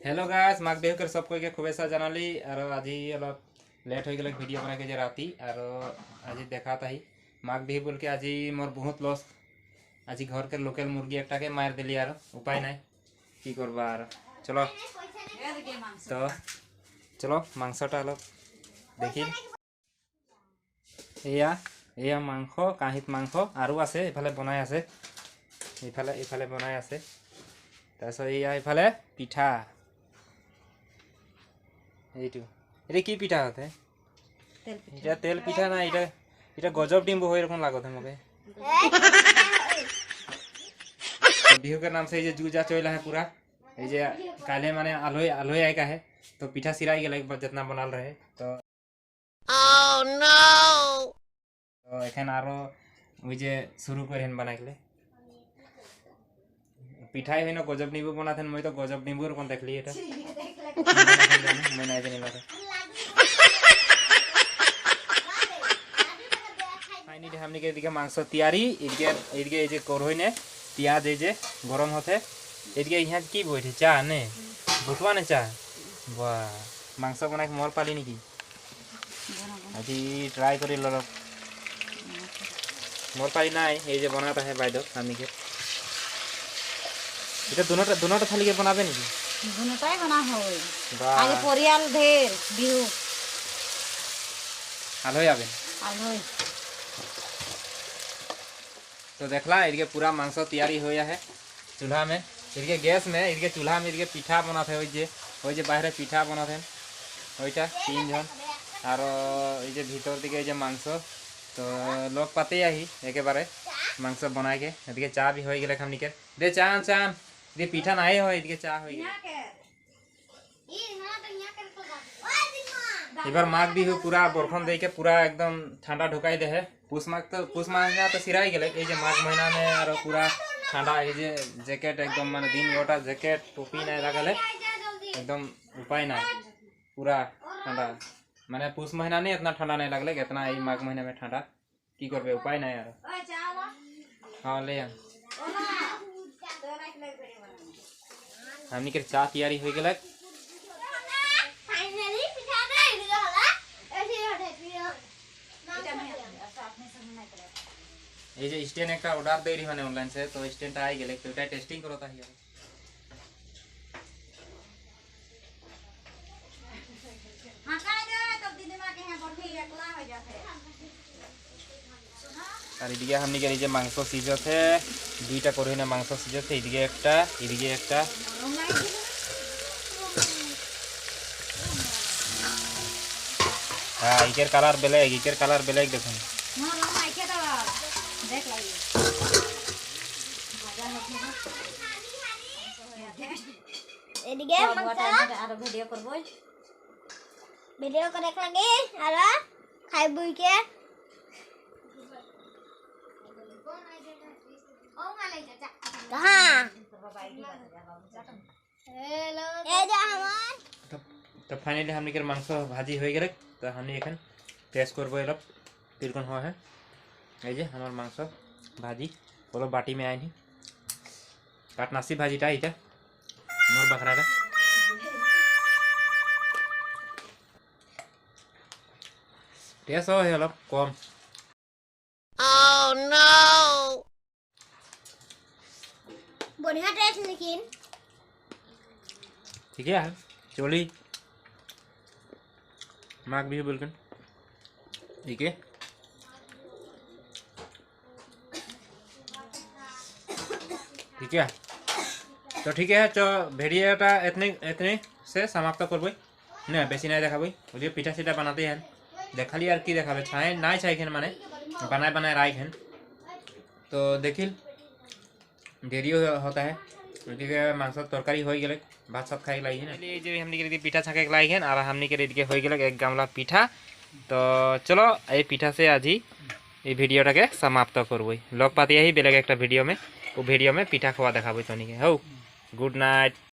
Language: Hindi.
हेलो गाइस माघ बिहुर सबको शुभेच्छा जनाली और आज अलग लेट हो गल भिडिओ बना के राति और आज देखा था माघ बिहु बोल के आज मोर बहुत लस आज घर के लोकल मुर्गी एकटा के मार दिली और उपाय ना कि करबा और चलो तो चलो मांसटा अलग देखी एया मांस काहित मांस और आसे इफाले बनाई आसे इफाले बनाई आसे তাৰপিছত এয়া ইফালে পিঠা এইটো এটা কি পিঠা হতে এটা তেল পিঠা না এটা এটা গজব ডিম্বু হয় এরকম লাগতে মোকে बिहू के नाम से ये जूजा चोइला है पूरा ये काले माने आलोय आलोय आय का है तो पिठा सिराई गेल जितना बनल रहे तो ओह नो तो एखन आरो ओइ जे शुरू करेन बनाय गेले पिठाई है ना गजब नींबू बना थे मैं तो गजब नींबू कौन देख ली मैं नहीं जानी लगा फाइनली हमने के दिखे मांस तैयारी इनके जे करहोय ने प्याज जे गरम होते इनके यहाँ की बैठे चाह ने बुटवा ने चाह वाह मांस बना के मोर पाली नहीं की अभी ट्राई करी लो मोर पाली ना ये जे बनाता है बाय दो हमने के এটা দুনোটা থালি কে বানাবে নাকি দুনোটাই বানা হয় আগে পরিয়াল ঢের বিহু আলোয় আবে আলোয় तो देखला इनके पूरा मांस तैयारी होया है चूल्हा में इनके गैस में इनके चूल्हा में इनके पिठा बनाते होय जे बाहर पिठा बनाते ओइटा तीन जन और এই যে ভিতর দিকে এই যে মাংস तो लोग पाते ही एकेबारे मांस बनाए के एदिके चा भी हो गेले हमनी के दे चान चान दे पीठा नहीं हो एदिके चा हो गेले इबार माघ बिहु पूरा बरखन दे के पूरा एकदम ठंडा ढुकाई दे है पुष माघ तो सिराई गेले ए जे माघ महीना में और पूरा ठंडा ए जे जैकेट एकदम माने दिन गोटा जैकेट टोपी नहीं लागले एकदम उपाय ना पूरा ठंडा माने पुष महीना नहीं इतना ठंडा नहीं लगले इतना ई माघ महीना में ठंडा की करबे उपाय नहीं यार हां ले हमनी के चाय तैयारी हो गेल फाइनली पिठा रेडी होला ऐसे हटे पियो ये जे स्टैंड एक ऑर्डर दे रही माने ऑनलाइन से तो स्टैंड आ गेले तो एटा टेस्टिंग करता है और इदिके हमनी के जे मांस सीजत है दुईटा करही ना मांस सीजत है इदिके एकटा हां इकेर कलर ब्लैक देखुन देख लाइए एदिके मांस आरो वीडियो करबो वीडियो करे लागे आरो खाइबो के तो फाइनली हमने के मांस भाजी हो गए तो हमने एखन टेस्ट करबो एलो तिरकन हो है ए जे हमर मांस भाजी बोलो बाटी में आइनी काटनासी भाजीटा इटा मोर बकराटा टेस्ट हो हेलो कम ओह नो बढ़िया टेस्ट लेकिन ठीक है चोली माघ बिहु बोलकर ठीक है तो ठीक है तो भिडियोटा इतने से समाप्त करबो ना बेसी नहीं देखाबो ओजे पिठा सीठा बनाते हैं देखाली और की देखाबे छाए नहीं छाइखेन माने बनाए राइखेन तो देखिल देरी होता है क्योंकि मांस तरकारी हो गए भात सात खाए लगे ना जो हमने के पिठा छाके लगे और हमने के हो गए एक गामला पिठा तो चलो ये पिठा से आज ही ये भिडियोटा के समाप्त करब लग पाती बेलेग एक भिडियो में वो भिडियो में पिठा खवा देखा तनिके हौ गुड नाइट।